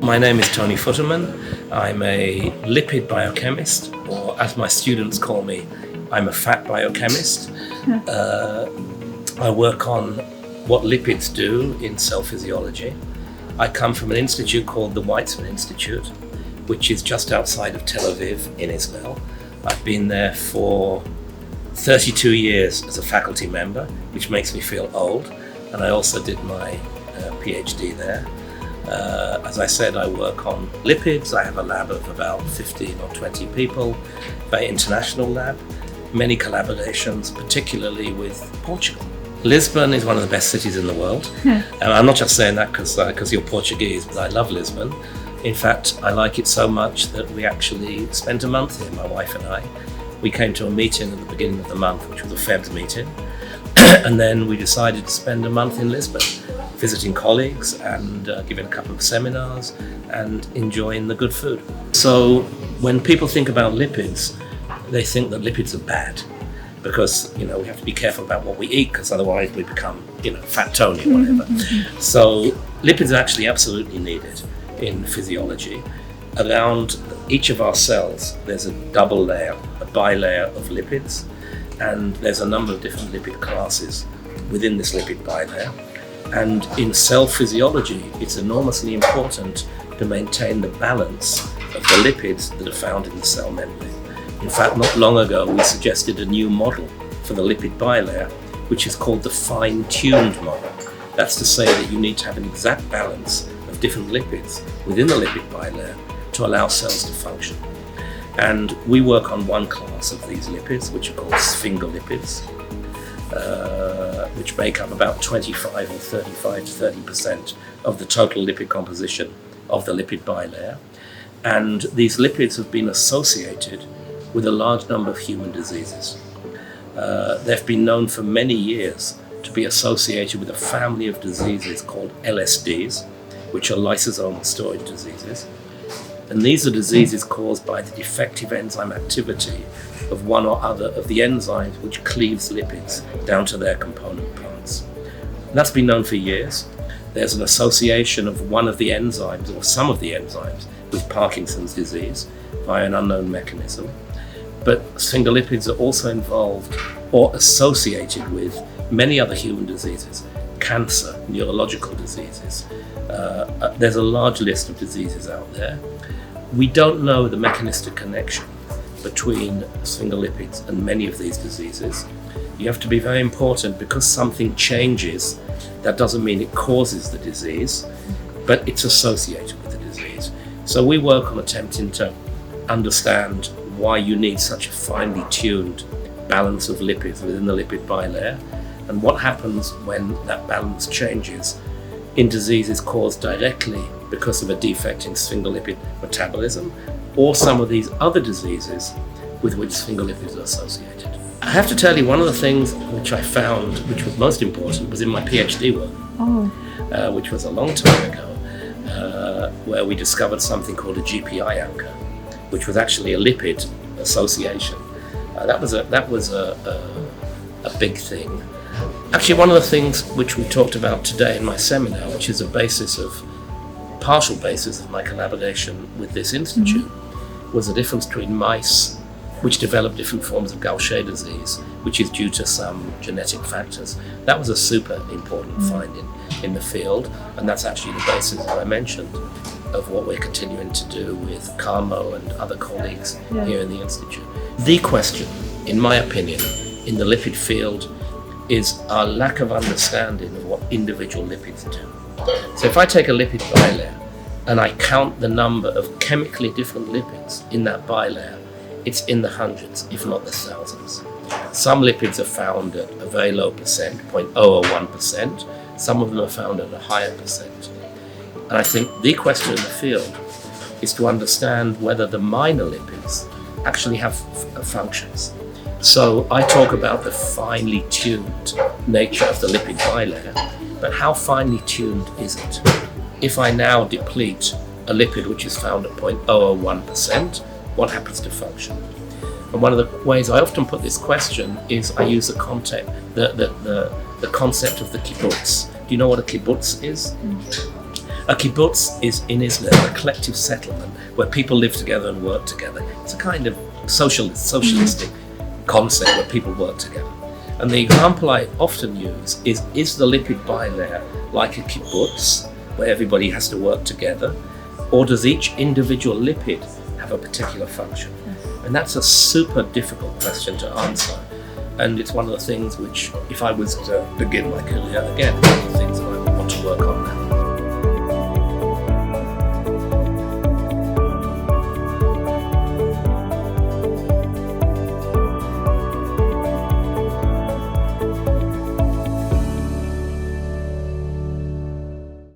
My name is Tony Futerman. I'm a lipid biochemist, or as my students call me, I'm a fat biochemist. I work on what lipids do in cell physiology. I come from an institute called the Weizmann Institute, which is just outside of Tel Aviv in Israel. I've been there for 32 years as a faculty member, which makes me feel old, and I also did my PhD there. As I said, I work on lipids. I have a lab of about 15 or 20 people, very international lab, many collaborations, particularly with Portugal. Lisbon is one of the best cities in the world. And I'm not just saying that because you're Portuguese, but I love Lisbon. In fact, I like it so much that we actually spent a month here, my wife and I. We came to a meeting at the beginning of the month, which was a FEBS meeting, and then we decided to spend a month in Lisbon, visiting colleagues and giving a couple of seminars and enjoying the good food. So when people think about lipids, they think that lipids are bad because, we have to be careful about what we eat because otherwise we become, fat Tony or whatever. So lipids are actually absolutely needed in physiology. Around each of our cells, there's a double layer, a bilayer of lipids, and there's a number of different lipid classes within this lipid bilayer. And in cell physiology, it's enormously important to maintain the balance of the lipids that are found in the cell membrane. In fact, not long ago, we suggested a new model for the lipid bilayer, which is called the fine-tuned model. That's to say that you need to have an exact balance of different lipids within the lipid bilayer to allow cells to function. And we work on one class of these lipids, which are called sphingolipids, which make up about 25 or 35 to 30% of the total lipid composition of the lipid bilayer. And these lipids have been associated with a large number of human diseases. They've been known for many years to be associated with a family of diseases called LSDs, which are lysosomal storage diseases. And these are diseases caused by the defective enzyme activity of one or other of the enzymes which cleaves lipids down to their component parts. And that's been known for years. There's an association of one of the enzymes, or some of the enzymes, with Parkinson's disease via an unknown mechanism. But sphingolipids are also involved or associated with many other human diseases, cancer, neurological diseases. There's a large list of diseases out there. We don't know the mechanistic connection between sphingolipids and many of these diseases. You have to be very important because something changes. That doesn't mean it causes the disease, but it's associated with the disease. So we work on attempting to understand why you need such a finely tuned balance of lipids within the lipid bilayer and what happens when that balance changes in diseases caused directly because of a defect in sphingolipid metabolism, or some of these other diseases with which sphingolipids are associated. I have to tell you, one of the things which I found, which was most important, was in my PhD work, which was a long time ago, where we discovered something called a GPI anchor, which was actually a lipid association. That was a big thing. Actually, one of the things which we talked about today in my seminar, which is partial basis of my collaboration with this institute, was the difference between mice which develop different forms of Gaucher disease, which is due to some genetic factors. That was a super important finding in the field, and that's actually the basis, as I mentioned, of what we're continuing to do with Carmo and other colleagues here in the institute. The question, in my opinion, in the lipid field is our lack of understanding of what individual lipids do. So if I take a lipid bilayer and I count the number of chemically different lipids in that bilayer, it's in the hundreds, if not the thousands. Some lipids are found at a very low percent, 0.001%. Some of them are found at a higher percent. And I think the question in the field is to understand whether the minor lipids actually have functions. So I talk about the finely tuned nature of the lipid bilayer, but how finely tuned is it? If I now deplete a lipid which is found at 0.001%, what happens to function? And one of the ways I often put this question is I use the concept of the kibbutz. Do you know what a kibbutz is? A kibbutz is in Israel a collective settlement where people live together and work together. It's a kind of socialistic concept where people work together. And the example I often use is the lipid bilayer like a kibbutz, where everybody has to work together, or does each individual lipid have a particular function? And that's a super difficult question to answer. And it's one of the things which, if I was to begin my career again, one of the things that I want to work on